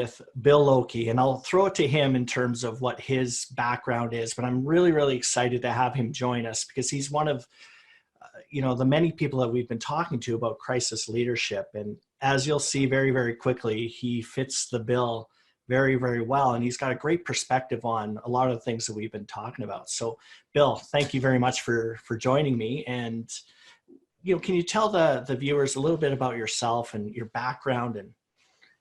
with Bill Lokey, and I'll throw it to him in terms of what his background is, but I'm really, really excited to have him join us because he's one of the many people that we've been talking to about crisis leadership. And as you'll see very, very quickly, he fits the bill very, very well. And he's got a great perspective on a lot of the things that we've been talking about. So Bill, thank you very much for joining me. And, can you tell the viewers a little bit about yourself and your background and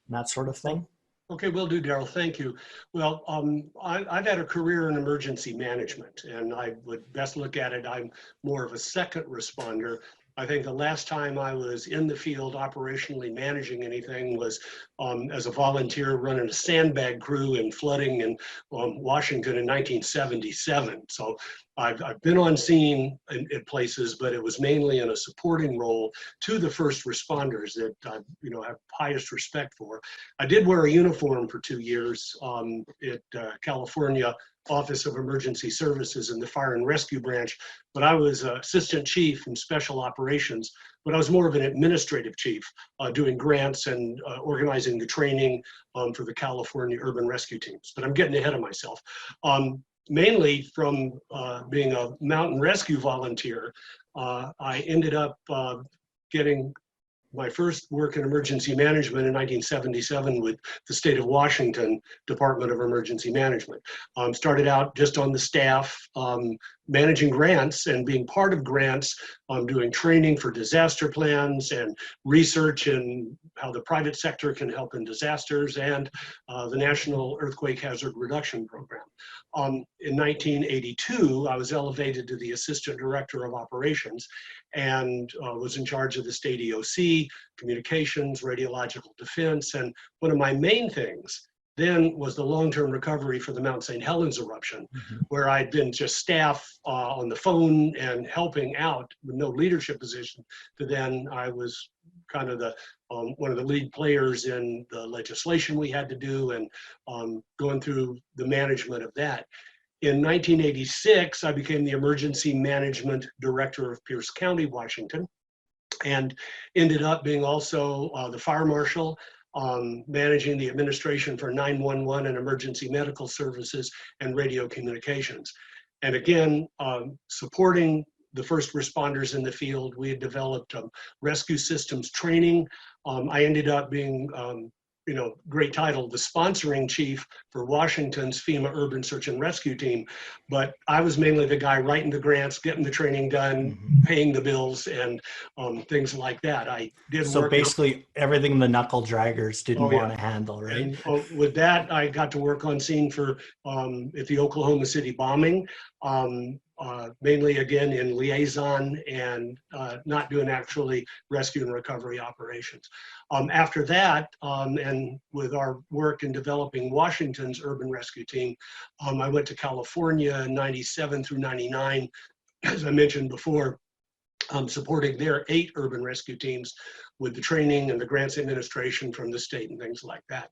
that sort of thing? Okay, will do, Daryl. Thank you. Well, I've had a career in emergency management, and I would best look at it, I'm more of a second responder. I think the last time I was in the field operationally managing anything was as a volunteer running a sandbag crew in flooding in Washington in 1977. So I've been on scene in places, but it was mainly in a supporting role to the first responders that I have highest respect for. I did wear a uniform for 2 years at California Office of Emergency Services in the Fire and Rescue Branch, but I was assistant chief in special operations, but I was more of an administrative chief doing grants and organizing the training for the California urban rescue teams. But I'm getting ahead of myself. Mainly from being a mountain rescue volunteer, I ended up getting my first work in emergency management in 1977 with the state of Washington Department of Emergency Management. Started out just on the staff, managing grants and being part of grants, doing training for disaster plans and research in how the private sector can help in disasters, and the National Earthquake Hazard Reduction Program. In 1982, I was elevated to the Assistant Director of Operations and was in charge of the state EOC, communications, radiological defense, and one of my main things then was the long-term recovery for the Mount St. Helens eruption, where I'd been just staff on the phone and helping out with no leadership position. To then I was kind of the one of the lead players in the legislation we had to do and going through the management of that. In 1986, I became the Emergency Management Director of Pierce County, Washington, and ended up being also the fire marshal, managing the administration for 911 and emergency medical services and radio communications. And again, supporting the first responders in the field. We had developed rescue systems training. I ended up being, great title, the sponsoring chief for Washington's FEMA Urban Search and Rescue Team. But I was mainly the guy writing the grants, getting the training done, paying the bills, and things like that. I did so work. So basically everything the knuckle draggers didn't want to handle, right? And with that, I got to work on scene for at the Oklahoma City bombing. Mainly again in liaison and not doing actually rescue and recovery operations. After that, and with our work in developing Washington's urban rescue team, I went to California in 97 through 99, as I mentioned before, supporting their 8 urban rescue teams with the training and the grants administration from the state and things like that.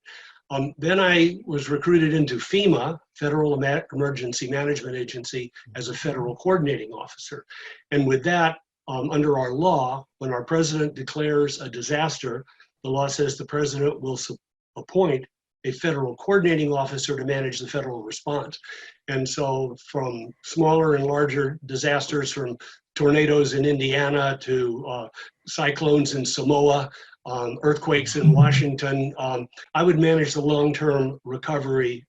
Then I was recruited into FEMA, Federal Emergency Management Agency, as a federal coordinating officer. And with that, under our law, when our president declares a disaster, the law says the president will appoint a federal coordinating officer to manage the federal response. And so from smaller and larger disasters, from tornadoes in Indiana to cyclones in Samoa, earthquakes in Washington, I would manage the long-term recovery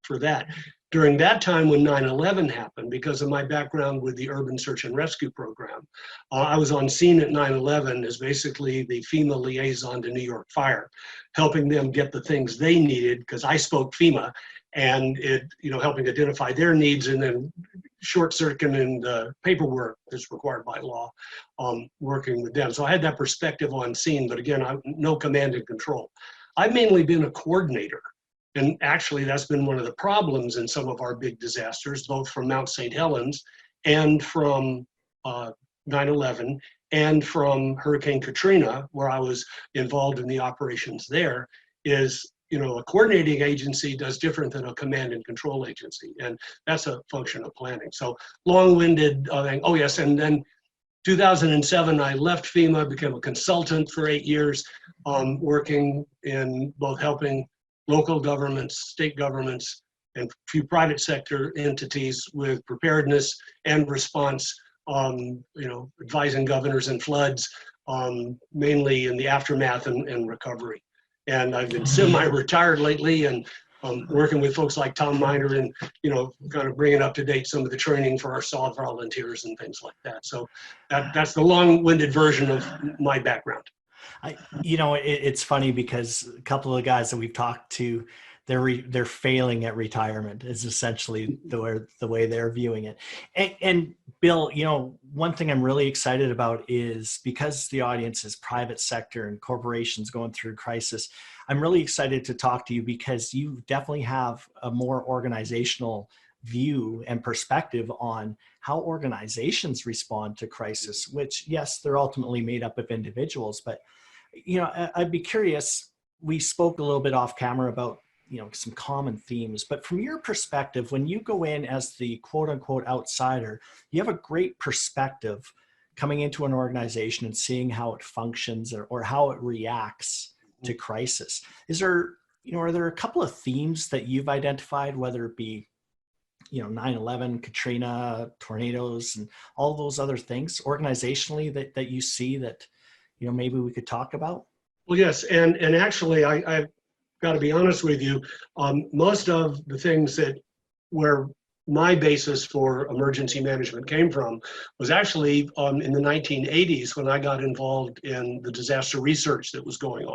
for that. During that time when 9/11 happened, because of my background with the Urban Search and Rescue Program, I was on scene at 9/11 as basically the FEMA liaison to New York Fire, helping them get the things they needed, because I spoke FEMA, and helping identify their needs and then short-circuiting the paperwork that's required by law, working with them. So I had that perspective on scene, but again, no command and control. I've mainly been a coordinator. And actually, that's been one of the problems in some of our big disasters, both from Mount St. Helens and from 9/11 and from Hurricane Katrina, where I was involved in the operations there, is a coordinating agency does different than a command and control agency. And that's a function of planning. So long-winded thing. Oh yes, and then 2007, I left FEMA, became a consultant for 8 years, working in both helping local governments, state governments, and a few private sector entities with preparedness and response, advising governors in floods, mainly in the aftermath and recovery. And I've been semi-retired lately, and working with folks like Tom Miner and, kind of bringing up to date some of the training for our SOF volunteers and things like that. So that's the long-winded version of my background. It's funny because a couple of the guys that we've talked to, they're failing at retirement is essentially the way they're viewing it. And Bill, one thing I'm really excited about is because the audience is private sector and corporations going through crisis, I'm really excited to talk to you because you definitely have a more organizational view and perspective on how organizations respond to crisis, which, yes, they're ultimately made up of individuals, but I'd be curious, we spoke a little bit off camera about, some common themes, but from your perspective, when you go in as the quote unquote outsider, you have a great perspective coming into an organization and seeing how it functions or how it reacts to crisis. Are there a couple of themes that you've identified, whether it be 9/11, Katrina, tornadoes, and all those other things organizationally that you see that maybe we could talk about? Well, yes, and actually, I've got to be honest with you. Most of the things where my basis for emergency management came from was actually in the 1980s when I got involved in the disaster research that was going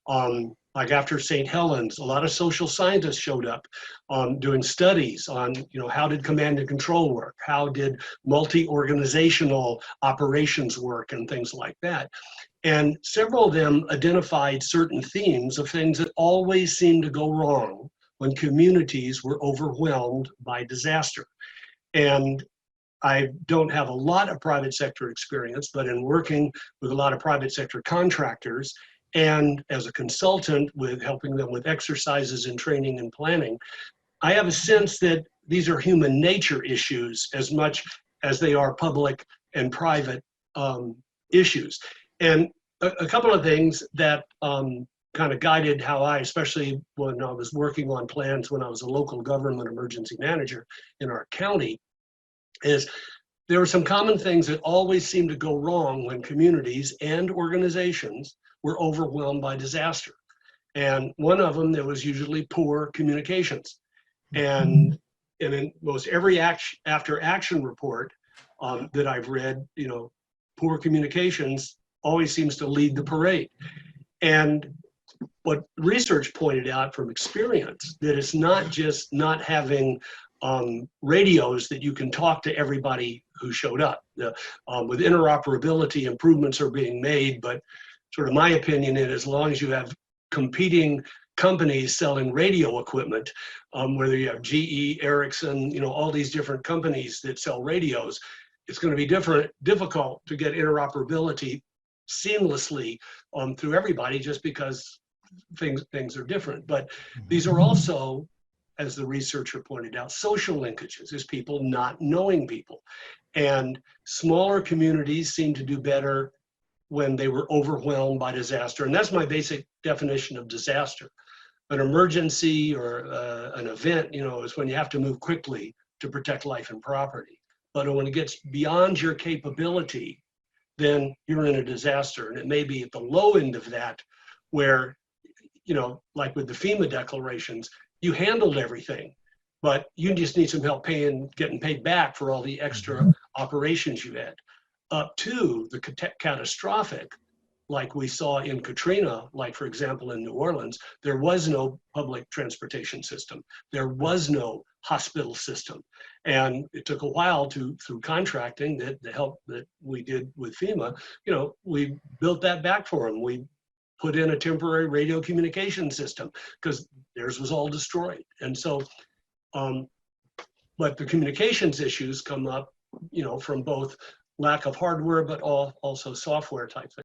on. Like after St. Helens, a lot of social scientists showed up doing studies on, how did command and control work? How did multi-organizational operations work and things like that? And several of them identified certain themes of things that always seem to go wrong when communities were overwhelmed by disaster. And I don't have a lot of private sector experience, but in working with a lot of private sector contractors and as a consultant with helping them with exercises and training and planning, I have a sense that these are human nature issues as much as they are public and private issues. And a couple of things that kind of guided how I, especially when I was working on plans when I was a local government emergency manager in our county, is there were some common things that always seemed to go wrong when communities and organizations were overwhelmed by disaster. And one of them, there was usually poor communications. And in most every after action report that I've read, poor communications always seems to lead the parade. And what research pointed out from experience, that it's not just not having radios that you can talk to everybody who showed up. With interoperability, improvements are being made, but sort of my opinion is as long as you have competing companies selling radio equipment, whether you have GE, Ericsson, all these different companies that sell radios, it's going to be difficult to get interoperability seamlessly through everybody just because things are different. But these are also, as the researcher pointed out, social linkages, is people not knowing people. And smaller communities seem to do better when they were overwhelmed by disaster. And that's my basic definition of disaster. An emergency or an event, is when you have to move quickly to protect life and property. But when it gets beyond your capability, then you're in a disaster. And it may be at the low end of that where, like with the FEMA declarations, you handled everything, but you just need some help getting paid back for all the extra operations you had. Up to the catastrophic, like we saw in Katrina, like for example in New Orleans, there was no public transportation system. There was no hospital system. And it took a while through contracting, the help that we did with FEMA, we built that back for them. We put in a temporary radio communication system because theirs was all destroyed. And so, but the communications issues come up, from both lack of hardware, but also software type things.